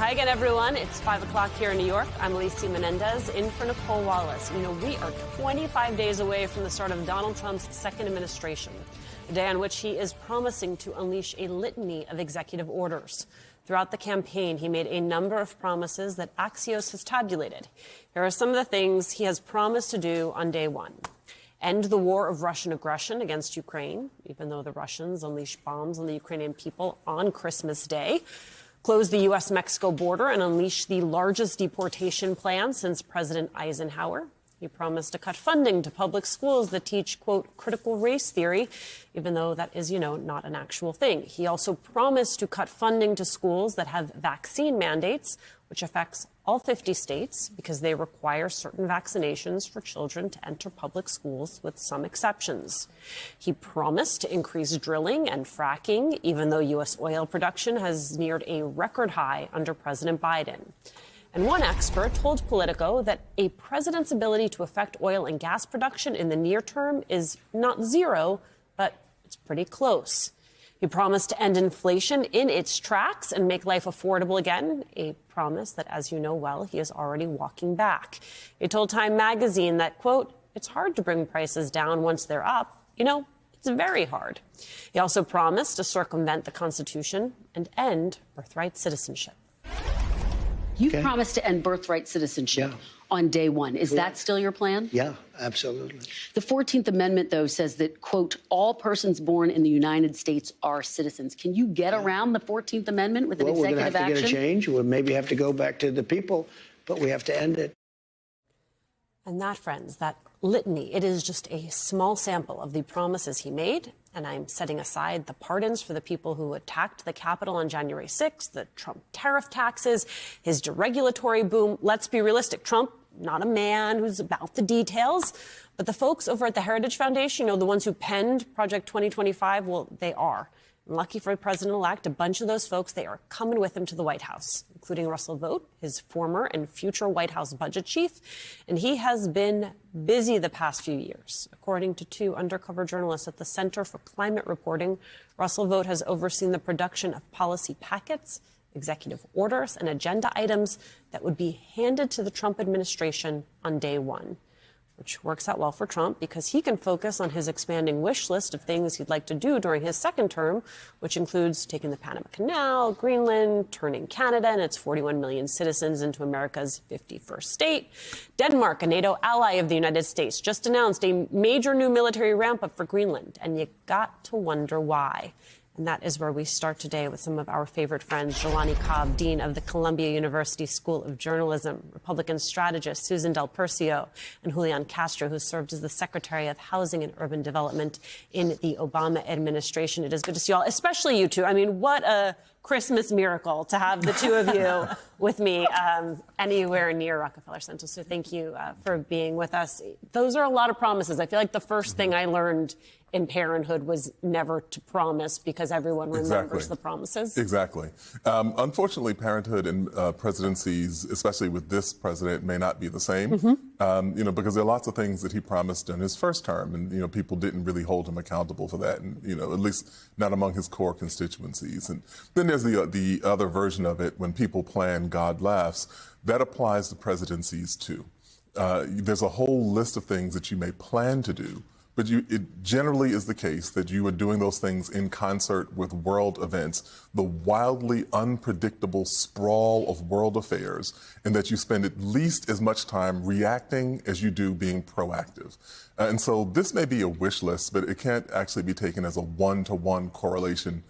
Hi again, everyone. It's 5 o'clock here in New York. I'm Alicia Menendez in for Nicole Wallace. You know, we are 25 days away from the start of Donald Trump's second administration, a day on which he is promising to unleash a litany of executive orders. Throughout the campaign, he made a number of promises that Axios has tabulated. Here are some of the things he has promised to do on day one. End the war of Russian aggression against Ukraine, even though the Russians unleashed bombs on the Ukrainian people on Christmas Day. Close the U.S.-Mexico border and unleash the largest deportation plan since President Eisenhower. He promised to cut funding to public schools that teach, quote, critical race theory, even though that is, not an actual thing. He also promised to cut funding to schools that have vaccine mandates, which affects all 50 states because they require certain vaccinations for children to enter public schools, with some exceptions. He promised to increase drilling and fracking, even though U.S. oil production has neared a record high under President Biden. And one expert told Politico that a president's ability to affect oil and gas production in the near term is not zero, but it's pretty close. He promised to end inflation in its tracks and make life affordable again, a promise that, as you know well, he is already walking back. He told Time magazine that, quote, it's hard to bring prices down once they're up. It's very hard. He also promised to circumvent the Constitution and end birthright citizenship. You promised to end birthright citizenship on day one. Is that still your plan? Yeah, absolutely. The 14th Amendment, though, says that, quote, all persons born in the United States are citizens. Can you get around the 14th Amendment with an executive action? We're going to have to get a change. We'll maybe have to go back to the people, but we have to end it. And that, friends, that litany, it is just a small sample of the promises he made. And I'm setting aside the pardons for the people who attacked the Capitol on January 6th, the Trump tariff taxes, his deregulatory boom. Let's be realistic. Trump, not a man who's about the details. But the folks over at the Heritage Foundation, the ones who penned Project 2025, well, they are. And lucky for President-elect, a bunch of those folks, they are coming with him to the White House, including Russell Vought, his former and future White House budget chief. And he has been busy the past few years. According to two undercover journalists at the Center for Climate Reporting, Russell Vought has overseen the production of policy packets, executive orders, and agenda items that would be handed to the Trump administration on day one, which works out well for Trump because he can focus on his expanding wish list of things he'd like to do during his second term, which includes taking the Panama Canal, Greenland, turning Canada and its 41 million citizens into America's 51st state. Denmark, a NATO ally of the United States, just announced a major new military ramp-up for Greenland, and you got to wonder why. And that is where we start today with some of our favorite friends. Jelani Cobb, Dean of the Columbia University School of Journalism, Republican strategist Susan Del Percio, and Julian Castro, who served as the Secretary of Housing and Urban Development in the Obama administration. It is good to see you all, especially you two. I mean, what a Christmas miracle to have the two of you with me anywhere near Rockefeller Center. So thank you for being with us. Those are a lot of promises. I feel like the first thing I learned in parenthood was never to promise because everyone remembers the promises. Exactly. Unfortunately, parenthood and presidencies, especially with this president, may not be the same. Because there are lots of things that he promised in his first term, and people didn't really hold him accountable for that, and at least not among his core constituencies. And then there's the other version of it: when people plan, God laughs. That applies to presidencies too. There's a whole list of things that you may plan to do, but it generally is the case that you are doing those things in concert with world events, the wildly unpredictable sprawl of world affairs, and that you spend at least as much time reacting as you do being proactive. And so this may be a wish list, but it can't actually be taken as a one-to-one correlation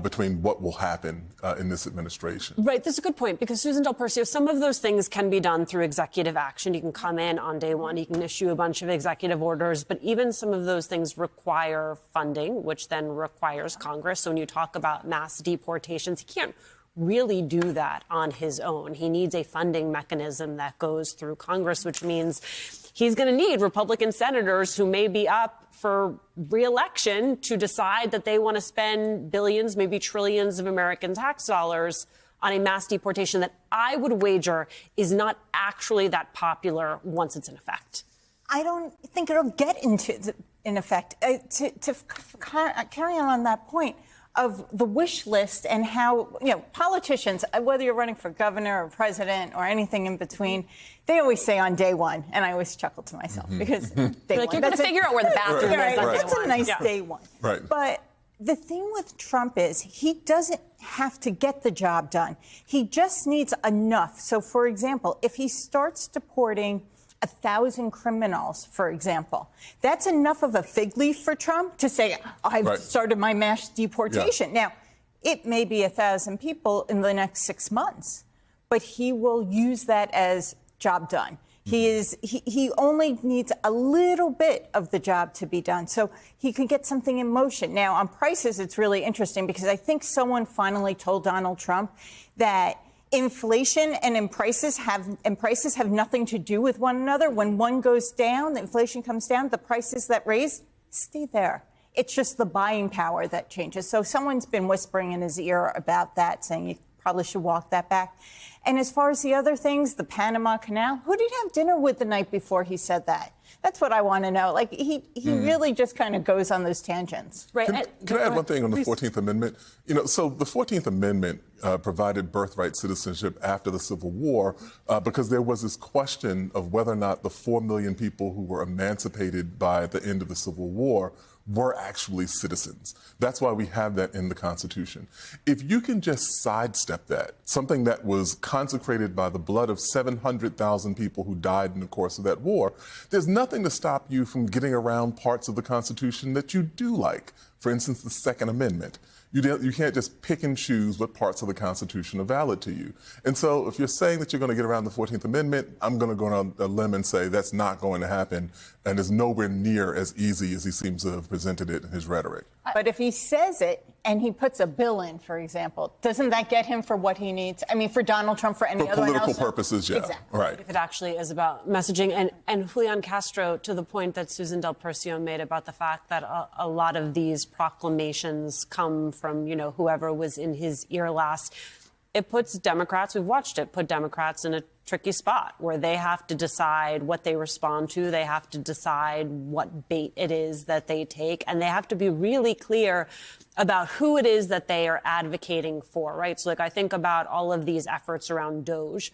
between what will happen in this administration. Right. That's a good point, because Susan Del Percio, some of those things can be done through executive action. You can come in on day one, you can issue a bunch of executive orders, but even some of those things require funding, which then requires Congress. So when you talk about mass deportations, he can't really do that on his own. He needs a funding mechanism that goes through Congress, which means he's going to need Republican senators who may be up for re-election to decide that they want to spend billions, maybe trillions of American tax dollars on a mass deportation that I would wager is not actually that popular once it's in effect. I don't think it'll get in effect. To carry on that point, of the wish list and how, politicians, whether you're running for governor or president or anything in between, they always say on day one, and I always chuckle to myself because day You're going to figure out where the bathroom is on day that's one. a nice day one. Right. But the thing with Trump is he doesn't have to get the job done. He just needs enough. So, for example, if he starts deporting 1,000 criminals, for example, that's enough of a fig leaf for Trump to say, I've started my mass deportation. Now, it may be 1,000 people in the next 6 months, but he will use that as job done. He only needs a little bit of the job to be done, so he can get something in motion. Now, on prices, it's really interesting because I think someone finally told Donald Trump that inflation and prices have nothing to do with one another. When one goes down, the inflation comes down, the prices that raise stay there. It's just the buying power that changes. So someone's been whispering in his ear about that, saying you probably should walk that back. And as far as the other things, the Panama Canal, who did he have dinner with the night before he said that? That's what I want to know. Like, he really just kind of goes on those tangents. Right. Can I add one thing on the 14th Amendment? So the 14th Amendment provided birthright citizenship after the Civil War because there was this question of whether or not the 4 million people who were emancipated by the end of the Civil War were actually citizens. That's why we have that in the Constitution. If you can just sidestep that, something that was consecrated by the blood of 700,000 people who died in the course of that war, there's nothing to stop you from getting around parts of the Constitution that you do like. For instance, the Second Amendment. You can't just pick and choose what parts of the Constitution are valid to you. And so if you're saying that you're going to get around the 14th Amendment, I'm going to go on a limb and say that's not going to happen and is nowhere near as easy as he seems to have presented it in his rhetoric. But if he says it and he puts a bill in, for example, doesn't that get him for what he needs? I mean, for Donald Trump, for any other one else? For political purposes, yeah. Exactly. Right. If it actually is about messaging. And Julian Castro, to the point that Susan Del Percio made about the fact that a lot of these proclamations come from, whoever was in his ear last, it puts Democrats, we've watched it, put Democrats in a tricky spot where they have to decide what they respond to. They have to decide what bait it is that they take. And they have to be really clear about who it is that they are advocating for, right? So, I think about all of these efforts around DOJ.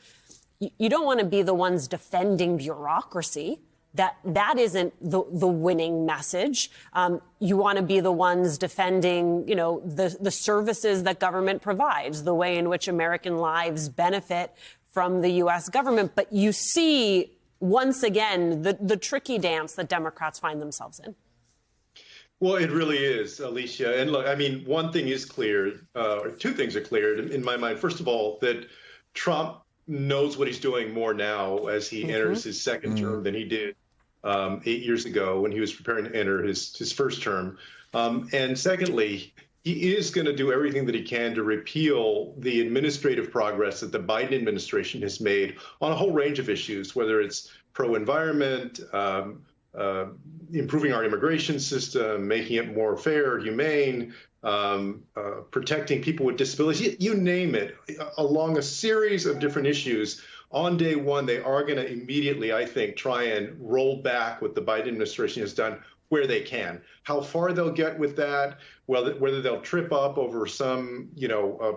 You don't want to be the ones defending bureaucracy. That isn't the winning message. You want to be the ones defending, the services that government provides, the way in which American lives benefit from the U.S. government. But you see, once again, the tricky dance that Democrats find themselves in. Well, it really is, Alicia. And look, I mean, one thing is clear, or two things are clear in my mind. First of all, that Trump knows what he's doing more now as he enters his second term than he did 8 years ago when he was preparing to enter his first term. And secondly, he is going to do everything that he can to repeal the administrative progress that the Biden administration has made on a whole range of issues, whether it's pro-environment, improving our immigration system, making it more fair, humane, protecting people with disabilities, you name it, along a series of different issues. On day one, they are going to immediately, I think, try and roll back what the Biden administration has done where they can. How far they'll get with that, whether they'll trip up over some,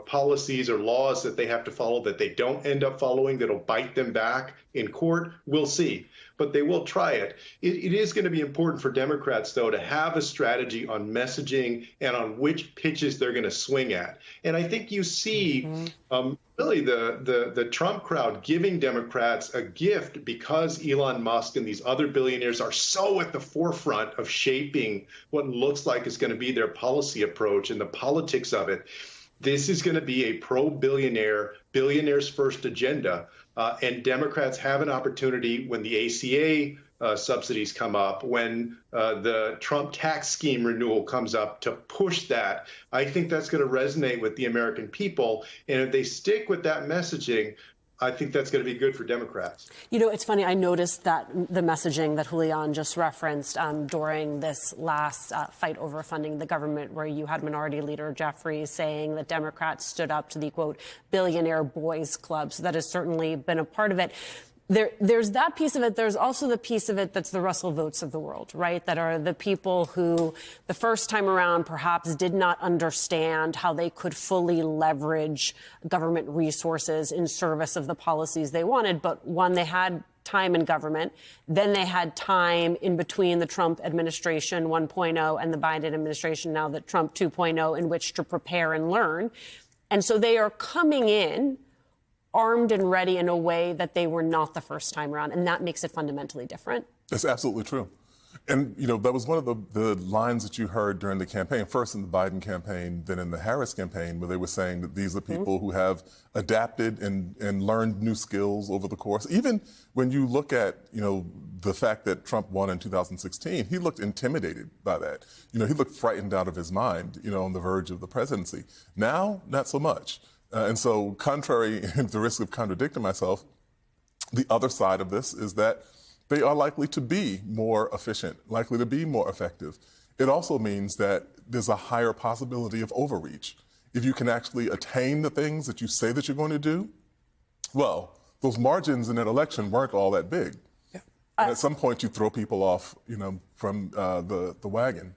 policies or laws that they have to follow that they don't end up following that'll bite them back in court, we'll see. But they will try it. It is going to be important for Democrats, though, to have a strategy on messaging and on which pitches they're going to swing at. And I think you see really the Trump crowd giving Democrats a gift because Elon Musk and these other billionaires are so at the forefront of shaping what looks like is going to be their policy approach and the politics of it. This is going to be a pro-billionaire, billionaires first agenda. And Democrats have an opportunity when the ACA subsidies come up, when the Trump tax scheme renewal comes up, to push that. I think that's going to resonate with the American people. And if they stick with that messaging, I think that's going to be good for Democrats. It's funny. I noticed that the messaging that Julian just referenced during this last fight over funding the government, where you had Minority Leader Jeffries saying that Democrats stood up to the, quote, billionaire boys club. So that has certainly been a part of it. There's that piece of it. There's also the piece of it that's the Russell Votes of the world, right? That are the people who the first time around perhaps did not understand how they could fully leverage government resources in service of the policies they wanted. But one, they had time in government. Then they had time in between the Trump administration 1.0 and the Biden administration, now the Trump 2.0, in which to prepare and learn. And so they are coming in armed and ready in a way that they were not the first time around. And that makes it fundamentally different. That's absolutely true. And, you know, that was one of the lines that you heard during the campaign, first in the Biden campaign, then in the Harris campaign, where they were saying that these are people who have adapted and learned new skills over the course. Even when you look at, you know, the fact that Trump won in 2016, he looked intimidated by that. You know, he looked frightened out of his mind, you know, on the verge of the presidency. Now, not so much. And so, contrary to the risk of contradicting myself, the other side of this is that they are likely to be more efficient, likely to be more effective. It also means that there's a higher possibility of overreach. If you can actually attain the things that you say that you're going to do, well, those margins in an election weren't all that big. Yeah. And at some point, you throw people off, you know, from the wagon.